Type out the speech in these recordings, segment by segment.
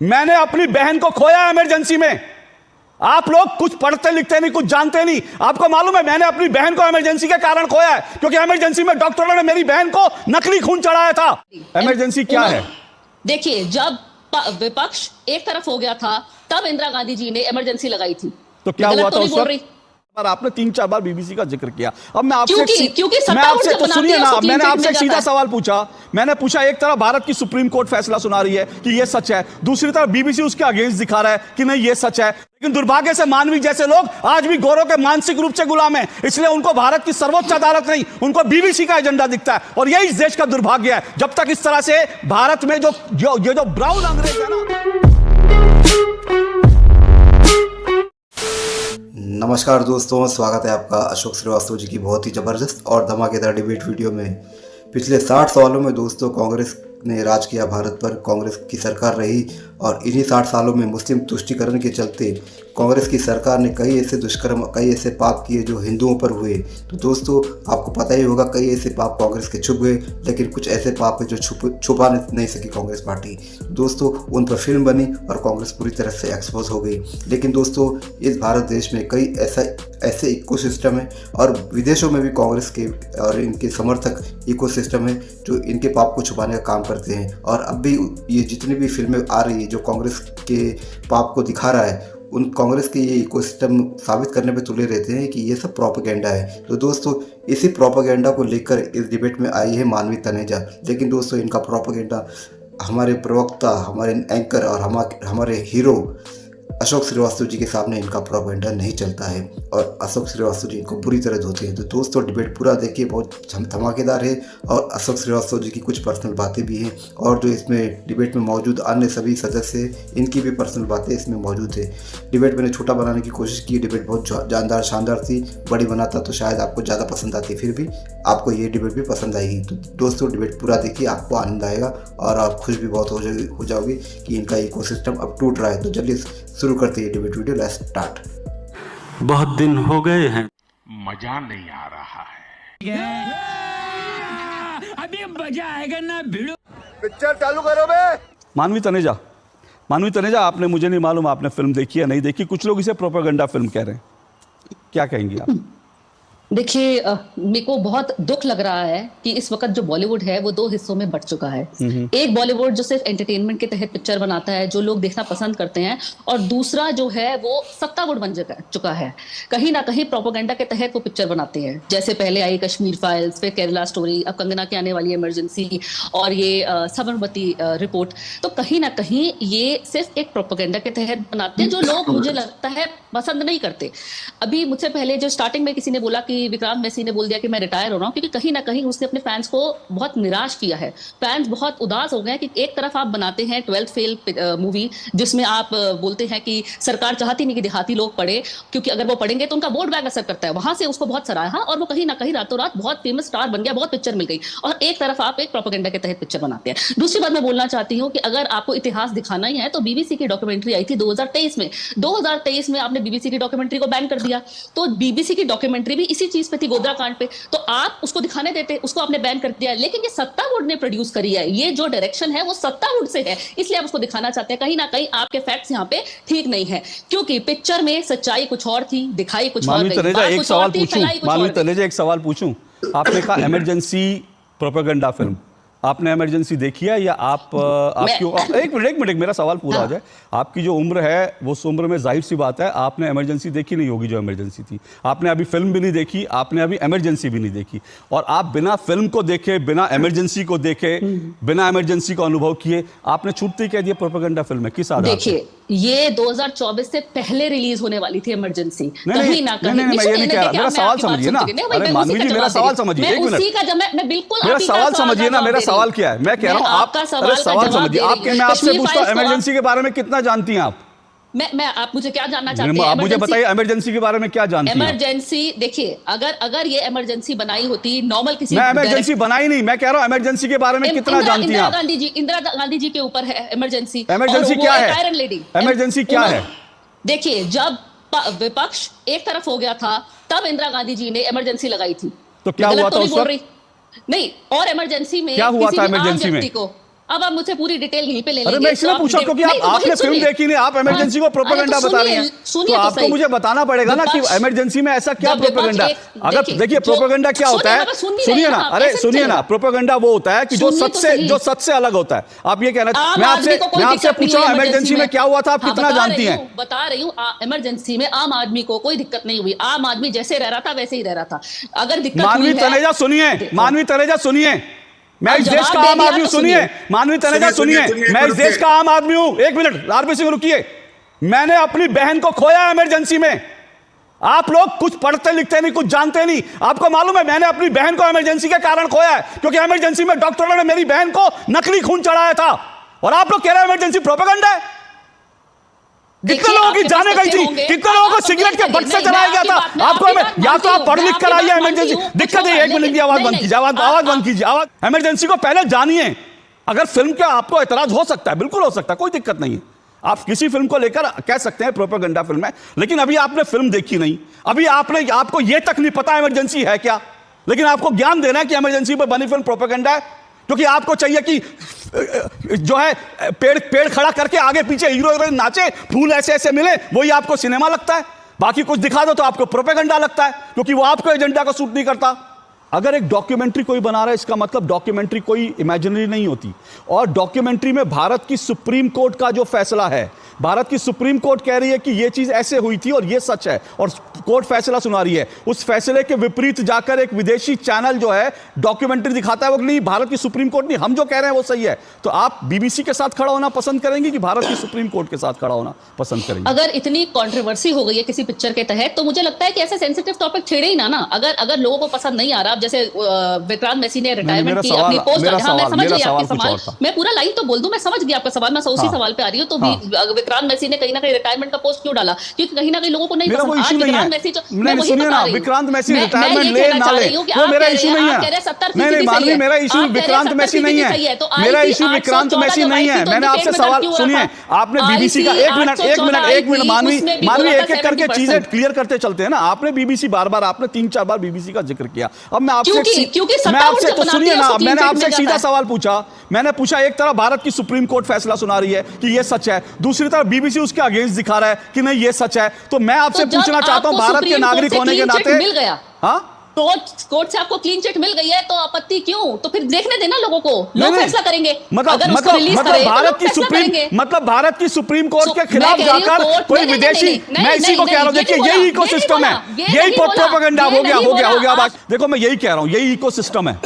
मैंने अपनी बहन को खोया इमरजेंसी में। आप लोग कुछ पढ़ते लिखते नहीं, कुछ जानते नहीं। आपको मालूम है मैंने अपनी बहन को इमरजेंसी के कारण खोया है, क्योंकि इमरजेंसी में डॉक्टरों ने मेरी बहन को नकली खून चढ़ाया था। इमरजेंसी क्या है? देखिए, जब विपक्ष एक तरफ हो गया था तब इंदिरा गांधी जी ने इमरजेंसी लगाई थी। तो क्या हुआ था उस वक्त? पर आपने 3-4 बार बीबीसी का जिक्र किया। अब मैं आपसे तो सुनिए ना, मैंने आपसे सीधा सवाल पूछा। मैंने पूछा, एक तरफ भारत की सुप्रीम कोर्ट फैसला सुना रही है कि ये सच है, दूसरी तरफ बीबीसी उसके अगेंस्ट दिखा रहा है कि नहीं ये सच है। लेकिन दुर्भाग्य से मानवी जैसे लोग आज भी गोरों के मानसिक रूप से गुलाम हैं, इसलिए उनको भारत की सर्वोच्च अदालत नहीं, उनको बीबीसी का एजेंडा दिखता है। और यही इस देश का दुर्भाग्य है। जब तक इस तरह से भारत में जो ब्राउन अंग्रेज है ना। नमस्कार दोस्तों, स्वागत है आपका अशोक श्रीवास्तव जी की बहुत ही ज़बरदस्त और धमाकेदार डिबेट वीडियो में। पिछले 60 सालों में दोस्तों कांग्रेस ने राज किया भारत पर, कांग्रेस की सरकार रही और इन्हीं 60 सालों में मुस्लिम तुष्टीकरण के चलते कांग्रेस की सरकार ने कई ऐसे दुष्कर्म, कई ऐसे पाप किए जो हिंदुओं पर हुए। तो दोस्तों आपको पता ही होगा, कई ऐसे पाप कांग्रेस के छुप गए, लेकिन कुछ ऐसे पाप है जो छुपा नहीं सकी कांग्रेस पार्टी। दोस्तों उन पर फिल्म बनी और कांग्रेस पूरी तरह से एक्सपोज हो गई। लेकिन दोस्तों इस भारत देश में कई ऐसे इकोसिस्टम है और विदेशों में भी कांग्रेस के और इनके समर्थक इकोसिस्टम है जो इनके पाप को छुपाने का काम करते हैं। और अब भी ये जितनी भी फिल्में आ रही है जो कांग्रेस के पाप को दिखा रहा है, उन कांग्रेस के ये इकोसिस्टम साबित करने पे तुले रहते हैं कि ये सब प्रोपेगेंडा है। तो दोस्तों इसी प्रोपेगेंडा को लेकर इस डिबेट में आई है मानवी तनेजा। लेकिन दोस्तों इनका प्रोपेगेंडा हमारे प्रवक्ता, हमारे एंकर और हमारे हीरो अशोक श्रीवास्तव जी के सामने इनका प्रोपेगेंडा नहीं चलता है और अशोक श्रीवास्तव जी इनको बुरी तरह धोते हैं। तो दोस्तों डिबेट पूरा देखिए, बहुत धमाकेदार है और अशोक श्रीवास्तव जी की कुछ पर्सनल बातें भी हैं और जो इसमें डिबेट में मौजूद अन्य सभी सदस्य हैं इनकी भी पर्सनल बातें इसमें मौजूद है। डिबेट मैंने छोटा बनाने की कोशिश की, डिबेट बहुत जानदार शानदार थी। बड़ी बनाता तो शायद आपको ज़्यादा पसंद आती, फिर भी आपको ये डिबेट भी पसंद आएगी। तो दोस्तों डिबेट पूरा देखिए, आपको आनंद आएगा और आप खुश भी बहुत हो जाओगे कि इनका इकोसिस्टम अब टूट रहा है। तो चलिए शुरू करते हैं डिबेट वीडियो, लेट्स स्टार्ट। बहुत दिन हो गए हैं, मजा नहीं आ रहा है। अभी मजा आएगा ना भिड़ो। पिक्चर चालू करो बे। मानवी तनेजा, आपने, मुझे नहीं मालूम आपने फिल्म देखी या नहीं देखी, कुछ लोग इसे प्रोपेगेंडा फिल्म कह रहे हैं, क्या कहेंगी आप? देखिए, मेरे को बहुत दुख लग रहा है कि इस वक्त जो बॉलीवुड है वो दो हिस्सों में बंट चुका है। एक बॉलीवुड जो सिर्फ एंटरटेनमेंट के तहत पिक्चर बनाता है, जो लोग देखना पसंद करते हैं, और दूसरा जो है वो सत्तावुड बन चुका है। कहीं ना कहीं प्रोपेगेंडा के तहत वो पिक्चर बनाते हैं। जैसे पहले आई कश्मीर फाइल्स, फिर केरला स्टोरी, अब कंगना की आने वाली इमरजेंसी और ये साबरमती रिपोर्ट। तो कहीं ना कहीं ये सिर्फ एक प्रोपेगेंडा के तहत बनाते हैं जो लोग, मुझे लगता है, पसंद नहीं करते। अभी मुझसे पहले जो स्टार्टिंग में किसी ने बोला कि विक्रांत मैसी ने बोल दिया कि मैं रिटायर हो रहा हूं, क्योंकि कहीं ना कहीं उसने अपने फैंस को बहुत निराश किया है। फैंस बहुत उदास हो गए हैं कि एक तरफ आप बनाते हैं 12th फेल मूवी, जिसमें आप बोलते हैं कि सरकार चाहती नहीं कि देहाती लोग पढ़े, क्योंकि अगर वो पढ़ेंगे तो उनका वोट बैंक असर करता है। वहां से उसको बहुत सराहा और वो कहीं ना कहीं रातों रात बहुत फेमस स्टार बन गया, बहुत पिक्चर मिल गई। और एक तरफ आप एक प्रोपेगेंडा के तहत पिक्चर बनाते हैं। दूसरी बात मैं बोलना चाहती हूँ कि अगर आपको इतिहास दिखाना ही है तो बीबीसी की डॉक्यूमेंट्री आई थी 2023 में। 2023 में आपने बीबीसी की डॉक्यूमेंट्री को बैन कर दिया। तो बीबीसी की डॉक्यूमेंट्री भी इसी चीज पे थी, गोधरा कांड पे। तो आप उसको दिखाने देते, उसको आपने बैन कर दिया। लेकिन ये सत्तावुड ने प्रोड्यूस करी है, ये जो डायरेक्शन है वो सत्तावुड से है, इसलिए आप उसको दिखाना चाहते हैं। कहीं ना कहीं आपके फैक्ट्स यहाँ पे ठीक नहीं है, क्योंकि पिक्चर में सच्चाई कुछ और थी, दिखाई कुछ और गई। मानवी तनेजा, एक सवाल पूछूं। आपने कहा इमरजेंसी प्रोपेगेंडा फिल्म, आपने इमरजेंसी देखी है या एक मिनट मेरा सवाल पूरा हो जाए। आपकी जो उम्र है वो उस उम्र में जाहिर सी बात है आपने इमरजेंसी देखी नहीं होगी जो इमरजेंसी थी। आपने अभी फिल्म भी नहीं देखी, आपने अभी इमरजेंसी भी नहीं देखी, और आप बिना फिल्म को देखे, बिना इमरजेंसी को देखे, बिना इमरजेंसी को अनुभव किए आपने छूटते कह दिया प्रोपेगेंडा फिल्म है। किस आधार? देखिए, ये 2024 से पहले रिलीज होने वाली थी इमरजेंसी। कहीं ना कहीं मैं ये नहीं कह रहा, मेरा सवाल समझिए ना। अरे मानवी जी मेरा सवाल समझिए, एक मिनट, मेरा सवाल समझिए ना। मेरा सवाल क्या है, मैं कह रहा हूँ आपका सवाल समझिए। मैं आपसे पूछता हूँ इमरजेंसी के बारे में कितना जानती हैं आप? आप मुझे क्या जानना चाहते हैं? आप मुझे बताइए इमरजेंसी के बारे में क्या जानती हैं? इमरजेंसी, देखिए, अगर ये इमरजेंसी बनाई होती नॉर्मल किसी, मैं इमरजेंसी बनाई नहीं, मैं कह रहा हूं इमरजेंसी के बारे में कितना जानती हैं आप? इंदिरा गांधी जी के ऊपर है इमरजेंसी। इमरजेंसी क्या है? Iron lady. इमरजेंसी क्या है? देखिए, जब विपक्ष एक तरफ हो गया था तब इंदिरा गांधी जी ने इमरजेंसी लगाई थी। तो क्या हुआ था उस वक्त? नहीं, और इमरजेंसी में क्या हुआ था? इमरजेंसी में अब आप मुझसे पूरी डिटेल यहीं पे ले लेंगे। अरे मैं इसलिए पूछा क्योंकि आपने फिल्म देखी नहीं, आप इमरजेंसी को प्रोपेगेंडा बता रही हैं, तो आपको मुझे बताना पड़ेगा ना कि इमरजेंसी में ऐसा क्या प्रोपेगेंडा। अगर देखिए प्रोपेगेंडा क्या होता है, सुनिए ना, अरे सुनिए ना, प्रोपेगेंडा वो होता है कि जो सच से अलग होता है। आप ये कहना, मैं आपसे पूछ रहा हूं इमरजेंसी में क्या हुआ था, आप कितना जानती हैं? बता रही हूँ, इमरजेंसी में आम आदमी को कोई दिक्कत नहीं हुई, आम आदमी जैसे रह रहा था वैसे ही रह रहा था। अगर दिक्कत मानवी तनेजा सुनिए, मानवी तनेजा सुनिए, मैं इस देश का आम आदमी हूं, सुनिए मानवी तनेजा सुनिए, मैं इस देश का आम आदमी हूं। एक मिनट आरपी सिंह रुकिए, मैंने अपनी बहन को खोया इमरजेंसी में। आप लोग कुछ पढ़ते लिखते नहीं, कुछ जानते नहीं। आपको मालूम है मैंने अपनी बहन को इमरजेंसी के कारण खोया है, क्योंकि इमरजेंसी में डॉक्टरों ने मेरी बहन को नकली खून चढ़ाया था, और आप लोग कह रहे हैं इमरजेंसी प्रोपेगेंडा है। कितने लोगों की जाने गई थी, कितने लोगों को सिगरेट के बट से जलाया गया था। आपको या तो आप पढ़ लिख कर आइए, इमरजेंसी दिक्कत है। एक मिनट की आवाज बंद कीजिए, आवाज बंद कीजिए, आवाज। इमरजेंसी को पहले जानिए। अगर फिल्म का आपको एतराज हो सकता है, बिल्कुल हो सकता है, कोई दिक्कत नहीं है। आप किसी फिल्म को लेकर कह सकते हैं प्रोपेगेंडा फिल्म है, लेकिन अभी आपने फिल्म देखी नहीं, अभी आपको यह तक नहीं पता इमरजेंसी है क्या, लेकिन आपको ज्ञान देना है कि इमरजेंसी पर बनी फिल्म प्रोपेगेंडा है, क्योंकि आपको चाहिए कि जो है पेड़ खड़ा करके आगे पीछे हीरो हीरोइन नाचे, फूल ऐसे ऐसे मिले, वही आपको सिनेमा लगता है। बाकी कुछ दिखा दो तो आपको प्रोपेगेंडा लगता है, क्योंकि वो आपको एजेंडा को सूट नहीं करता। अगर एक डॉक्यूमेंट्री कोई बना रहा है, इसका मतलब डॉक्यूमेंट्री कोई इमेजिनरी नहीं होती। और डॉक्यूमेंट्री में भारत की सुप्रीम कोर्ट का जो फैसला है, भारत की सुप्रीम कोर्ट कह रही है कि यह चीज ऐसे हुई थी और यह सच है, और कोर्ट फैसला सुना रही है। उस फैसले के विपरीत जाकर एक विदेशी चैनल जो है डॉक्यूमेंट्री दिखाता है, वो नहीं भारत की सुप्रीम कोर्ट नहीं, हम जो कह रहे हैं वो सही है। तो आप बीबीसी के साथ खड़ा होना पसंद करेंगे कि भारत की सुप्रीम कोर्ट के साथ खड़ा होना पसंद करेंगे? अगर इतनी कंट्रोवर्सी हो गई है किसी पिक्चर के तहत, तो मुझे लगता है कि ऐसे सेंसिटिव टॉपिक छेड़े ही ना। अगर लोगों को पसंद नहीं आ रहा, जैसे विक्रांत मैसी ने रिटायरमेंट की अपनी पोस्ट, हाँ मैं समझ गई आपके सवाल, मैं पूरा लाइन तो बोल दूं, मैं समझ गई आपका सवाल, मैं उसी सवाल पे आ रही हूं। तो विक्रांत मैसी ने कहीं ना कहीं रिटायरमेंट का पोस्ट क्यों डाला? क्योंकि कहीं ना कहीं लोगों को नहीं पसंद। आज विक्रांत मैसी, मैं वही बता रही हूं, विक्रांत मैसी रिटायरमेंट ले ना ले, वो मेरा इशू नहीं है। नहीं मानवी, मेरा इशू विक्रांत मैसी नहीं है, मेरा इशू विक्रांत मैसी नहीं है। मैंने आपसे सवाल, सुनिए, आपने बीबीसी का एक मिनट मानवी एक एक करके चीजें क्लियर करते चलते हैं ना। आपने बीबीसी बार बार, आपने 3-4 बार बीबीसी का जिक्र किया। अब मैं आपसे तो सुनिए ना, मैंने आपसे सीधा सवाल पूछा। मैंने पूछा, एक तरफ भारत की सुप्रीम कोर्ट फैसला सुना रही है कि यह सच है, दूसरी तरफ बीबीसी उसके अगेंस्ट दिखा रहा है कि नहीं ये सच है। तो मैं आपसे पूछना चाहता हूं, भारत के नागरिक होने के नाते मिल गया, हाँ कोर्ट से आपको क्लीन चिट मिल गई है, तो आपत्ति क्यों? तो फिर देखने देना लोगों को, लोग फैसला करेंगे। मतलब भारत की सुप्रीम कोर्ट के खिलाफ जाकर कोई विदेशी, मैं इसी को कह रहा हूं, देखिए यही इकोसिस्टम है, यही प्रोपेगेंडा हो गया बात। देखो मैं यही कह रहा हूं, यही इकोसिस्टम है,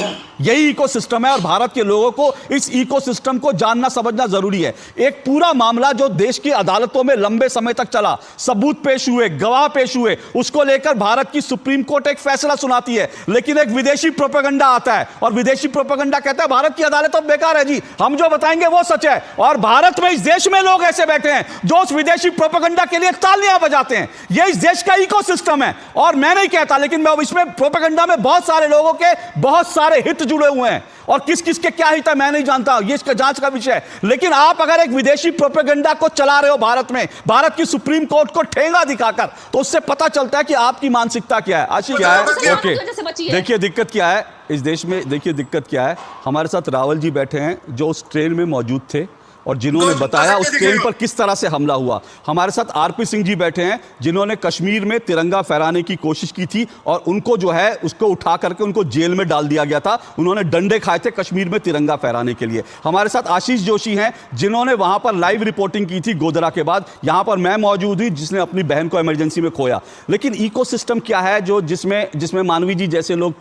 यही इकोसिस्टम है, और भारत के लोगों को इस इकोसिस्टम को जानना समझना जरूरी है। एक पूरा मामला जो देश की अदालतों में लंबे समय तक चला, सबूत पेश हुए, गवाह पेश हुए, उसको लेकर भारत की सुप्रीम कोर्ट एक फैसला सुनाती है, लेकिन एक विदेशी प्रोपेगेंडा आता है, और विदेशी प्रोपेगेंडा कहता है भारत की अदालत बेकार है जी, हम जो बताएंगे वो सच है। और भारत में, इस देश में लोग ऐसे बैठे हैं जो उस विदेशी प्रोपेगेंडा के लिए तालियां बजाते हैं। ये इस देश का इकोसिस्टम है, और मैं नहीं कहता, लेकिन मैं इसमें प्रोपेगेंडा में बहुत सारे लोगों के बहुत सारे हित जुड़े हुए हैं, और किस किस के क्या हित है मैं नहीं जानता, ये इसका जांच का विषय है। लेकिन आप अगर एक विदेशी प्रोपेगेंडा को चला रहे हो भारत में, भारत की सुप्रीम कोर्ट को ठेंगा दिखाकर, तो उससे पता चलता है कि आपकी मानसिकता क्या है। आशीष क्या है? ओके, देखिए दिक्कत क्या है इस देश में, देखिए दिक्कत क्या है। हमारे साथ रावल जी बैठे हैं जो उस ट्रेन में मौजूद थे और जिन्होंने बताया उस ट्रेन पर किस तरह से हमला हुआ। हमारे साथ आरपी सिंह जी बैठे हैं जिन्होंने कश्मीर में तिरंगा फहराने की कोशिश की थी, और उनको जो है उसको उठा करके उनको जेल में डाल दिया गया था। उन्होंने डंडे खाए थे कश्मीर में तिरंगा फहराने के लिए। हमारे साथ आशीष जोशी हैं जिन्होंने वहां पर लाइव रिपोर्टिंग की थी गोधरा के बाद। यहां पर मैं मौजूद हुई जिसने अपनी बहन को इमरजेंसी में खोया। लेकिन इकोसिस्टम क्या है जो जिसमें मानवी जी जैसे लोग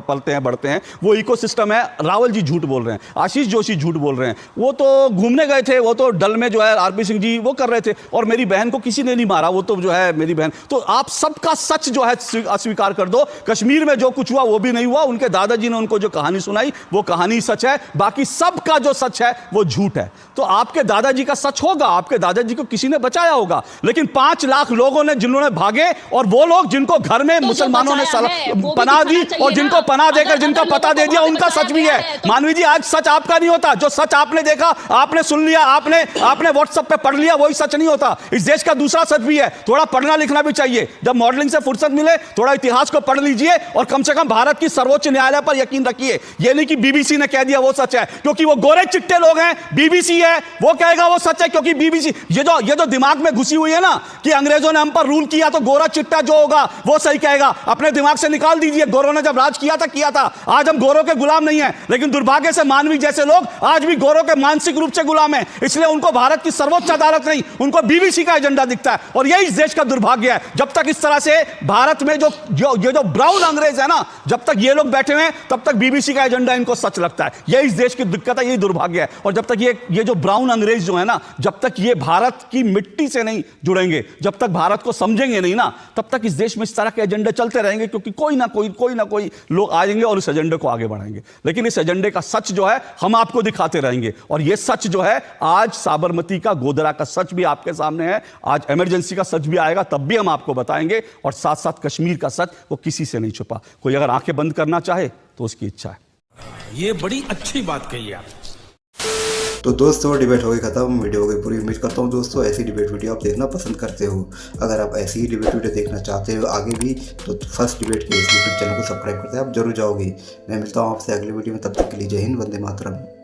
पलते हैं बढ़ते हैं, वो इकोसिस्टम है। रावल जी झूठ बोल रहे हैं, आशीष जोशी झूठ बोल रहे हैं। वो तो घूमने गए थे, वो तो डल में जो है आरपी सिंह जी वो कर रहे थे, और मेरी बहन को किसी ने नहीं मारा, वो तो जो है मेरी बहन। तो आप सबका सच जो है अस्वीकार कर दो। कश्मीर में जो कुछ हुआ वो भी नहीं हुआ, उनके दादाजी ने उनको जो कहानी सुनाई वो कहानी सच है, बाकी सबका जो सच है वो झूठ है। तो आपके दादाजी का सच होगा, आपके दादाजी को किसी ने बचाया होगा, लेकिन 5 लाख लोगों ने जिन्होंने भागे, और वो लोग जिनको घर में मुसलमानों ने पनाह दी और जिनको पनाह देकर जिनका पता दे दिया, उनका सच भी है। मानवी जी, आज सच आपका नहीं होता, जो सच आपने देखा, आपने सुन लिया, आपने व्हाट्सएप पे पढ़ लिया, वही सच नहीं होता। इस देश का दूसरा सच भी है, थोड़ा पढ़ना लिखना भी चाहिए। जब मॉडलिंग से फुर्सत मिले थोड़ा इतिहास को पढ़ लीजिए और कम से कम भारत की सर्वोच्च न्यायालय पर यकीन रखिए। यह नहीं कि बीबीसी ने कह दिया वो सच है, क्योंकि वो गोरे चिट्टे लोग हैं। बीबीसी है वो कहेगा वो सच है, क्योंकि बीबीसी ये जो दिमाग में घुसी हुई है ना कि अंग्रेजों ने हम पर रूल किया तो गोरा चिट्टा जो होगा वो सही कहेगा, अपने दिमाग से निकाल दीजिए। गोरों ने जब राज किया था। आज हम गोरों के गुलाम नहीं है, लेकिन दुर्भाग्य से मानवी जैसे लोग आज भी गोरों के मानसिक रूप से गुलाम हैं। इसलिए उनको भारत की सर्वोच्च अदालत नहीं, उनको बीबीसी का एजेंडा दिखता है। और यही इस देश का दुर्भाग्य है। जब तक इस तरह से भारत में जो ब्राउन अंग्रेज है ना, जब तक ये लोग बैठे हुए हैं तब तक बीबीसी का एजेंडा इनको सच लगता है। यही इस देश की दिक्कत है, यही दुर्भाग्य है। और जब तक ये जो ब्राउन अंग्रेज जो है ना, जब तक ये भारत की मिट्टी से नहीं जुड़ेंगे, जब तक भारत को समझेंगे नहीं ना, तब तक इस देश में इस तरह के एजेंडे चलते रहेंगे, क्योंकि कोई ना कोई लोग आएंगे और इस एजेंडे को आगे बढ़ाएंगे। लेकिन इस एजेंडे का सच जो है हम आपको दिखाते रहेंगे। और यह सच जो है आज साबरमती का, गोधरा का सच भी आपके सामने है। आज इमरजेंसी का सच भी आएगा, तब भी हम आपको बताएंगे। और साथ साथ कश्मीर का सच वो किसी से नहीं छुपा। कोई अगर आंखें बंद करना चाहे तो उसकी इच्छा है। ये बड़ी अच्छी बात कही आप। तो दोस्तों डिबेट हो गई खत्म, वीडियो हो गई पूरी। उम्मीद करता हूँ दोस्तों ऐसी डिबेट वीडियो आप देखना पसंद करते हो। अगर आप ऐसी ही डिबेट वीडियो देखना चाहते हो आगे भी, तो फर्स्ट डिबेट के इस यूट्यूब चैनल को सब्सक्राइब करते हैं आप जरूर जाओगे। मैं मिलता हूँ आपसे अगली वीडियो में, तब तक के लिए जय हिंद, वंदे मातरम।